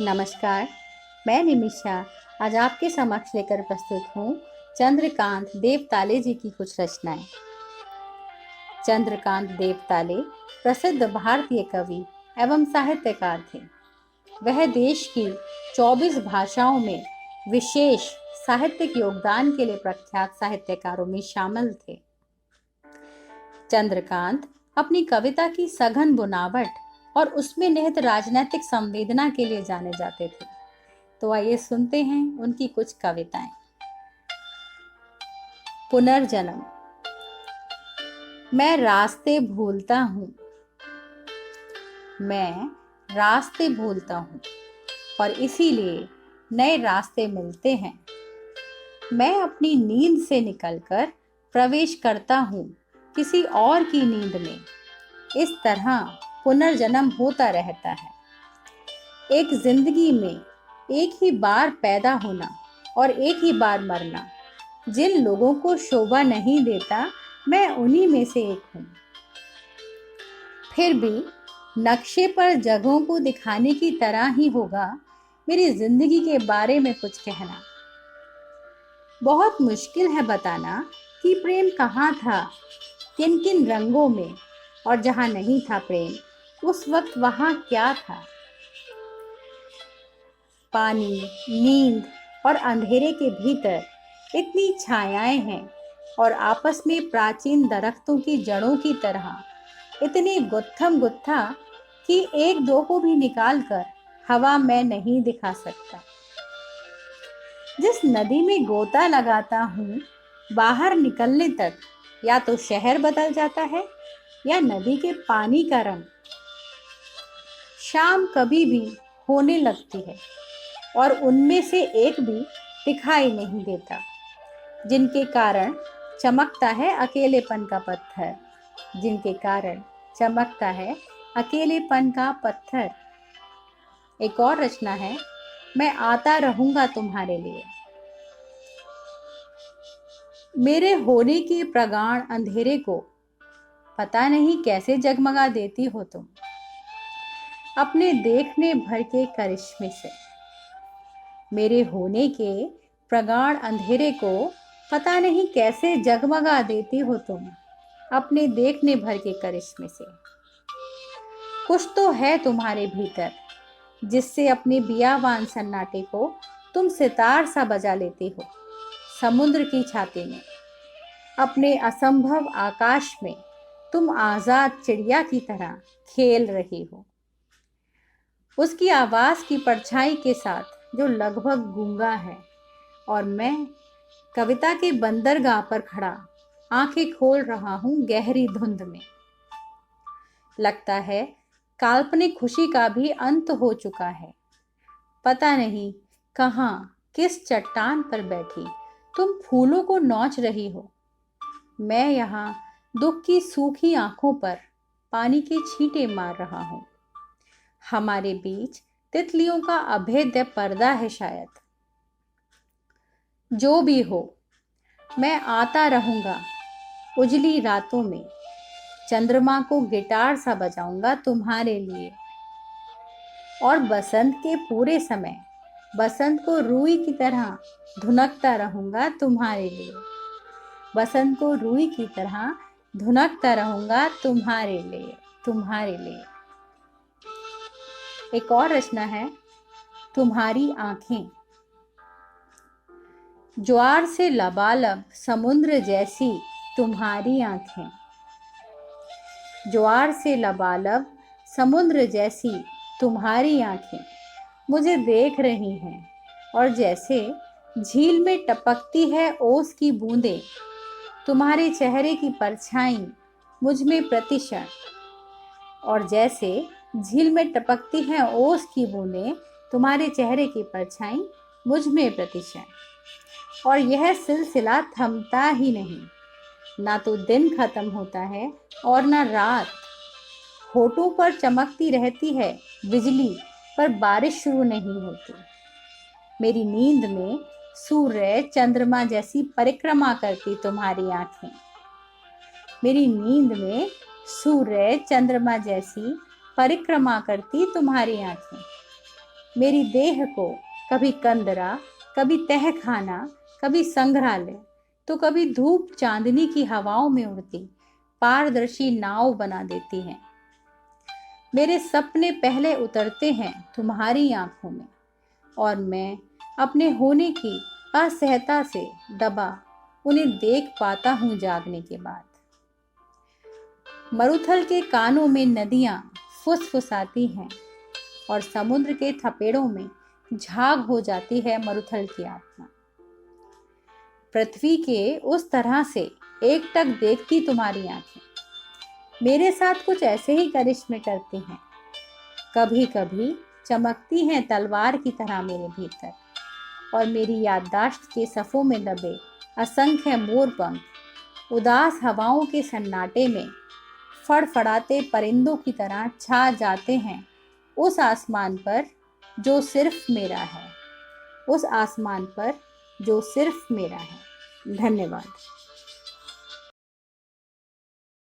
नमस्कार, मैं निमिषा आज आपके समक्ष लेकर प्रस्तुत हूँ चंद्रकांत देवताले जी की कुछ रचनाएं। चंद्रकांत देवताले प्रसिद्ध भारतीय कवि एवं साहित्यकार थे। वह देश की 24 भाषाओं में विशेष साहित्यिक योगदान के लिए प्रख्यात साहित्यकारों में शामिल थे। चंद्रकांत अपनी कविता की सघन बुनावट और उसमें निहित राजनैतिक संवेदना के लिए जाने जाते थे। तो आइए सुनते हैं उनकी कुछ कविताएं। पुनर्जन्म। मैं रास्ते भूलता हूँ, मैं रास्ते भूलता हूँ और इसीलिए नए रास्ते मिलते हैं। मैं अपनी नींद से निकलकर प्रवेश करता हूँ किसी और की नींद में। इस तरह पुनर्जन्म होता रहता है। एक जिंदगी में एक ही बार पैदा होना और एक ही बार मरना जिन लोगों को शोभा नहीं देता, मैं उन्हीं में से एक हूँ। फिर भी नक्शे पर जगहों को दिखाने की तरह ही होगा मेरी जिंदगी के बारे में कुछ कहना। बहुत मुश्किल है बताना कि प्रेम कहाँ था, किन किन रंगों में, और जहाँ नहीं था प्रेम उस वक्त वहाँ क्या था। पानी, नींद और अंधेरे के भीतर इतनी छायाएं हैं और आपस में प्राचीन दरख्तों की जड़ों की तरह इतनी गुत्थम गुत्था कि एक दो को भी निकालकर हवा में नहीं दिखा सकता। जिस नदी में गोता लगाता हूँ, बाहर निकलने तक या तो शहर बदल जाता है या नदी के पानी का रंग। शाम कभी भी होने लगती है और उनमें से एक भी दिखाई नहीं देता, जिनके कारण चमकता है अकेलेपन का पत्थर, जिनके कारण चमकता है अकेलेपन का पत्थर। एक और रचना है, मैं आता रहूंगा तुम्हारे लिए। मेरे होने के प्रगाढ़ अंधेरे को पता नहीं कैसे जगमगा देती हो तुम अपने देखने भर के करिश्मे से। मेरे होने के प्रगाढ़ अंधेरे को पता नहीं कैसे जगमगा देती हो तुम अपने देखने भर के करिश्मे से। कुछ तो है तुम्हारे भीतर जिससे अपने बियावान सन्नाटे को तुम सितार सा बजा लेती हो। समुद्र की छाती में अपने असंभव आकाश में तुम आजाद चिड़िया की तरह खेल रही हो। उसकी आवाज की परछाई के साथ जो लगभग गूंगा है, और मैं कविता के बंदरगाह पर खड़ा आंखें खोल रहा हूं गहरी धुंध में। लगता है काल्पनिक खुशी का भी अंत हो चुका है। पता नहीं कहां किस चट्टान पर बैठी तुम फूलों को नोच रही हो। मैं यहाँ दुख की सूखी आंखों पर पानी के छींटे मार रहा हूँ। हमारे बीच तितलियों का अभेद्य पर्दा है शायद। जो भी हो, मैं आता रहूंगा उजली रातों में। चंद्रमा को गिटार सा बजाऊंगा तुम्हारे लिए, और बसंत के पूरे समय बसंत को रुई की तरह धुनकता रहूंगा तुम्हारे लिए। बसंत को रुई की तरह धुनकता रहूंगा तुम्हारे लिए, तुम्हारे लिए। एक और रचना है, तुम्हारी आंखें। ज्वार से लबालब समुद्र जैसी तुम्हारी आंखें। ज्वार से लबालब समुद्र जैसी तुम्हारी आंखें मुझे देख रही हैं, और जैसे झील में टपकती है ओस की बूंदें तुम्हारे चेहरे की परछाई मुझ में प्रतिक्षण। और जैसे झील में टपकती है ओस की बूंदें तुम्हारे चेहरे की परछाई मुझ में प्रतिक्षण। और यह सिलसिला थमता ही नहीं, ना तो दिन खत्म होता है और ना रात। होठों पर चमकती रहती है बिजली, पर बारिश शुरू नहीं होती। मेरी नींद में सूर्य चंद्रमा जैसी परिक्रमा करती तुम्हारी आंखें। मेरी नींद में सूर्य चंद्रमा जैसी परिक्रमा करती तुम्हारी आंखें। मेरी देह को कभी कंदरा, कभी तहखाना, कभी संग्रहालय, तो कभी धूप चांदनी की हवाओं में उड़ती पारदर्शी नाव बना देती हैं। मेरे सपने पहले उतरते हैं तुम्हारी आंखों में, और मैं अपने होने की असहजता से दबा उन्हें देख पाता हूँ जागने के बाद। मरुथल के कानों में नदियां फुसफुसाती हैं, और समुद्र के थपेड़ों में झाग हो जाती है मरुथल की आत्मा। पृथ्वी के उस तरह से एकटक देखती तुम्हारी आंखें मेरे साथ कुछ ऐसे ही करिश्मे करती हैं। कभी कभी चमकती हैं तलवार की तरह मेरे भीतर, और मेरी याददाश्त के सफ़ों में दबे असंख्य मोरपंख उदास हवाओं के सन्नाटे में फड़फड़ाते परिंदों की तरह छा जाते हैं उस आसमान पर जो सिर्फ मेरा है, उस आसमान पर जो सिर्फ मेरा है। धन्यवाद।